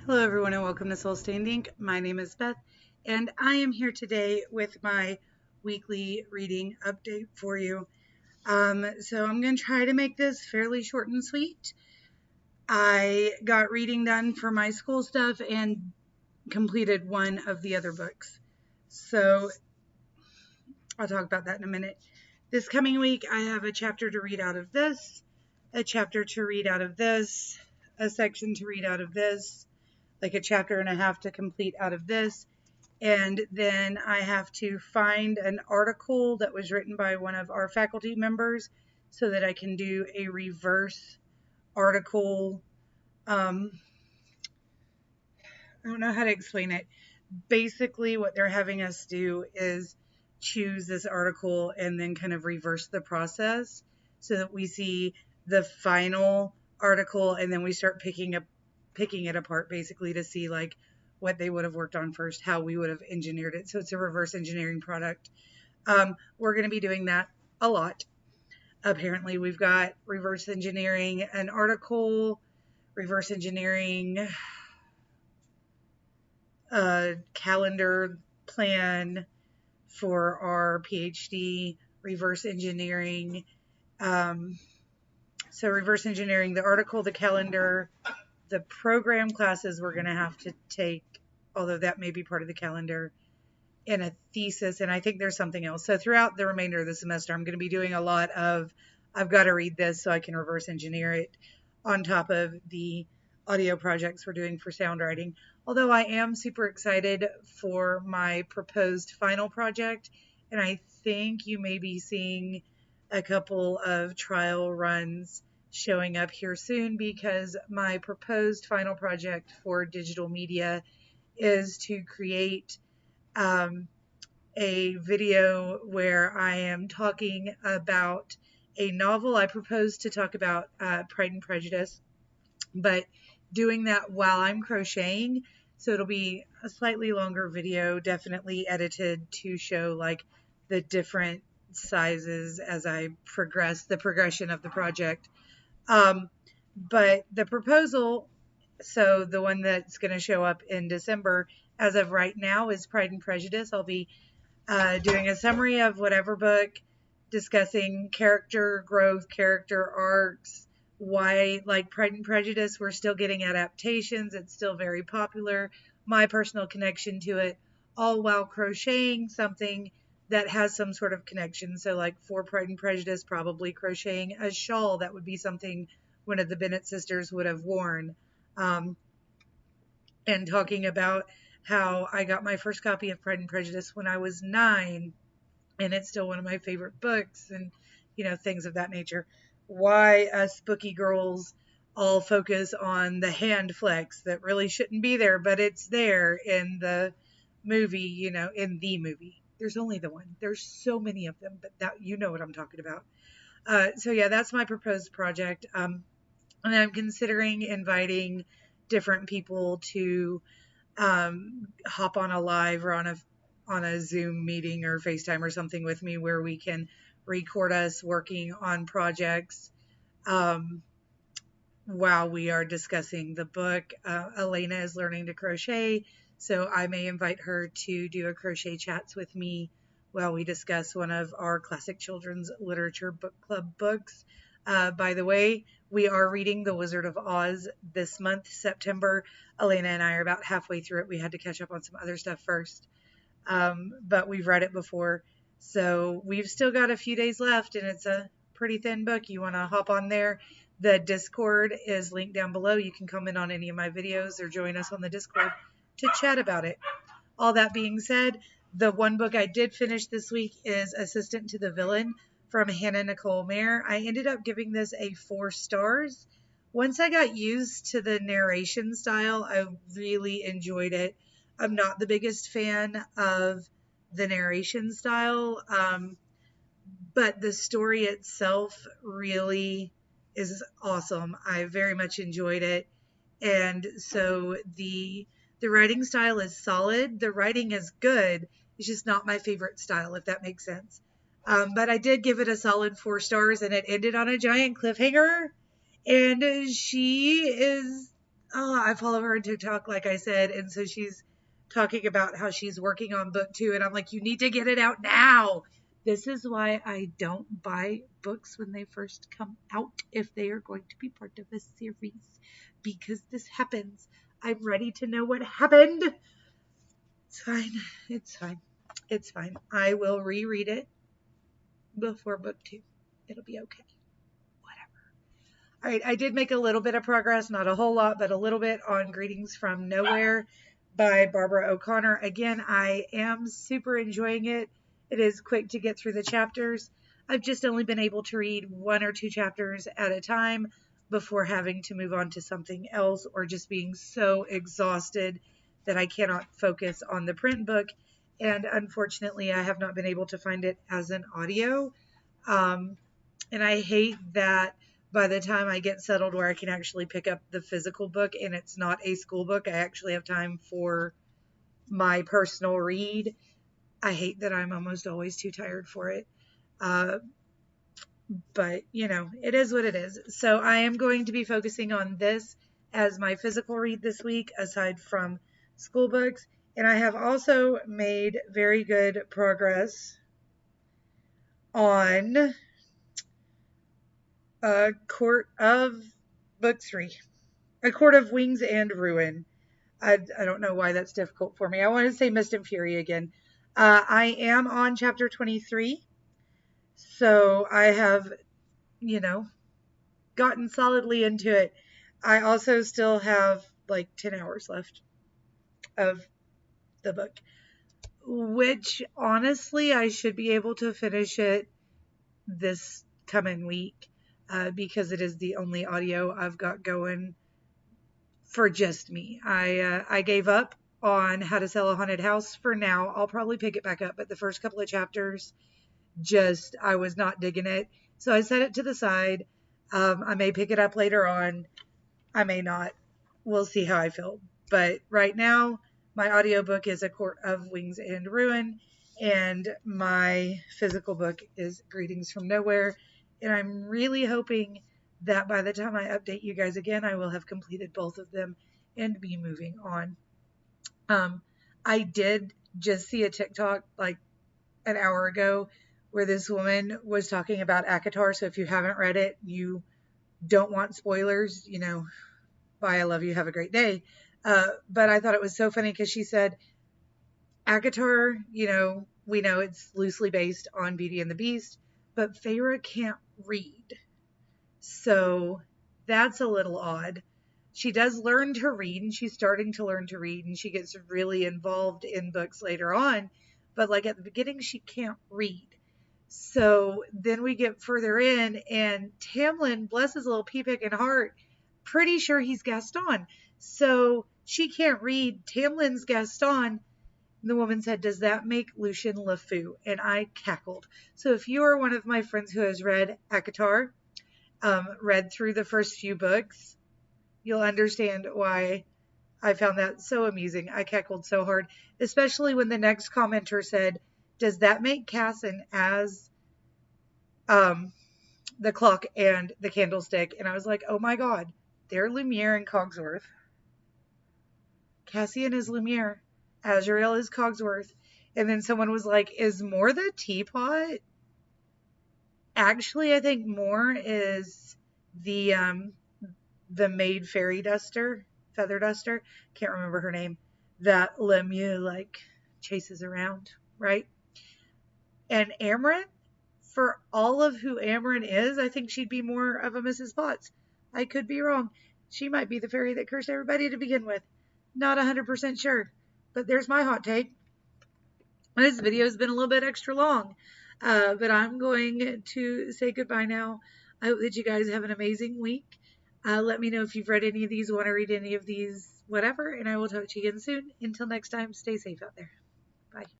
Hello, everyone, and welcome to Soul Stained Ink. My name is Beth, and I am here today with my weekly reading update for you. So I'm going to try to make this fairly short and sweet. I got reading done for my school stuff and completed one of the other books. So I'll talk about that in a minute. This coming week, I have a chapter to read out of this, a chapter to read out of this, a section to read out of this, like a chapter and a half to complete out of this. And then I have to find an article that was written by one of our faculty members so that I can do a reverse article. I don't know how to explain it. Basically, what they're having us do is choose this article and then kind of reverse the process so that we see the final article and then we start picking it apart basically to see like what they would have worked on first, how we would have engineered it. So it's a reverse engineering product. We're going to be doing that a lot. Apparently, we've got reverse engineering an article, reverse engineering a calendar plan for our PhD, reverse engineering. So reverse engineering the article, the calendar, the program classes we're going to have to take, although that may be part of the calendar, in a thesis, and I think there's something else. So throughout the remainder of the semester, I'm going to be doing a lot of, I've got to read this so I can reverse engineer it on top of the audio projects we're doing for sound writing. Although I am super excited for my proposed final project, and I think you may be seeing a couple of trial runs showing up here soon because my proposed final project for digital media is to create a video where I am talking about a novel. I propose to talk about Pride and Prejudice, but doing that while I'm crocheting. So it'll be a slightly longer video, definitely edited to show like the different sizes as I progress the progression of the project. But the proposal, so the one that's going to show up in December, as of right now, is Pride and Prejudice. I'll be doing a summary of whatever book, discussing character growth, character arcs, why, like Pride and Prejudice, we're still getting adaptations. It's still very popular. My personal connection to it, all while crocheting something that has some sort of connection. So, like for Pride and Prejudice, probably crocheting a shawl that would be something one of the Bennett sisters would have worn. Um, and talking about how I got my first copy of Pride and Prejudice when I was 9, and it's still one of my favorite books, and things of that nature. Why us booky girls all focus on the hand flex that really shouldn't be there, but it's there in the movie, in the movie. There's only the one. There's so many of them, but that what I'm talking about. So yeah, that's my proposed project. And I'm considering inviting different people to hop on a live or on a Zoom meeting or FaceTime or something with me where we can record us working on projects um, while we are discussing the book. Elena is learning to crochet, so I may invite her to do a crochet chats with me while we discuss one of our classic children's literature book club books. By the way, we are reading The Wizard of Oz this month, September. Elena and I are about halfway through it. We had to catch up on some other stuff first, but we've read it before. So we've still got a few days left, and it's a pretty thin book. You want to hop on there. The Discord is linked down below. You can comment on any of my videos or join us on the Discord to chat about it. All that being said, the one book I did finish this week is Assistant to the Villain from Hannah Nicole Mayer. I ended up giving this a 4 stars. Once I got used to the narration style, I really enjoyed it. I'm not the biggest fan of the narration style, but the story itself really is awesome. I very much enjoyed it. And so the writing style is solid. The writing is good. It's just not my favorite style, if that makes sense. But I did give it a solid 4 stars, and it ended on a giant cliffhanger. And she is I follow her on TikTok, like I said, and so she's talking about how she's working on book 2, and I'm like, you need to get it out now. This is why I don't buy books when they first come out if they are going to be part of a series, because this happens. I'm ready to know what happened. It's fine. It's fine. It's fine. I will reread it before book 2. It'll be okay. All right, I did make a little bit of progress, not a whole lot, but a little bit on Greetings from Nowhere by Barbara O'Connor. Again, I am super enjoying it. It is quick to get through the chapters. I've just only been able to read 1 or 2 chapters at a time before having to move on to something else or just being so exhausted that I cannot focus on the print book. And unfortunately, I have not been able to find it as an audio. And I hate that by the time I get settled where I can actually pick up the physical book and it's not a school book, I actually have time for my personal read. I hate that I'm almost always too tired for it. But, it is what it is. So I am going to be focusing on this as my physical read this week, aside from school books. And I have also made very good progress on Court of Book 3. A Court of Wings and Ruin. I don't know why that's difficult for me. I want to say Mist and Fury again. I am on chapter 23. So I have, gotten solidly into it. I also still have like 10 hours left of the book, which honestly I should be able to finish it this coming week because it is the only audio I've got going for just me. I gave up on How to Sell a Haunted House for now. I'll probably pick it back up, but the first couple of chapters, I was not digging it. So I set it to the side. I may pick it up later on. I may not. We'll see how I feel. But right now, my audiobook is A Court of Wings and Ruin, and my physical book is Greetings from Nowhere. And I'm really hoping that by the time I update you guys again, I will have completed both of them and be moving on. I did just see a TikTok like an hour ago where this woman was talking about ACOTAR. So if you haven't read it, you don't want spoilers, bye, I love you, have a great day. But I thought it was so funny because she said, ACOTAR, we know it's loosely based on Beauty and the Beast, but Feyre can't read. So that's a little odd. She does learn to read, and she's starting to learn to read, and she gets really involved in books later on. But like at the beginning, she can't read. So then we get further in, and Tamlin, bless his little pea-picking heart, pretty sure he's Gaston. So she can't read. Tamlin's Gaston. And the woman said, does that make Lucien LeFou? And I cackled. So if you are one of my friends who has read ACOTAR, read through the first few books, you'll understand why I found that so amusing. I cackled so hard, especially when the next commenter said, does that make Cassin as the clock and the candlestick? And I was like, oh my God, they're Lumiere and Cogsworth. Cassian is Lumiere. Azrael is Cogsworth. And then someone was like, is Mor the teapot? Actually, I think Mor is the maid fairy duster, feather duster. Can't remember her name. That Lemieux chases around, right? And Amren, for all of who Amren is, I think she'd be more of a Mrs. Potts. I could be wrong. She might be the fairy that cursed everybody to begin with. Not 100% sure. But there's my hot take. This video has been a little bit extra long. But I'm going to say goodbye now. I hope that you guys have an amazing week. Let me know if you've read any of these, want to read any of these, whatever. And I will talk to you again soon. Until next time, stay safe out there.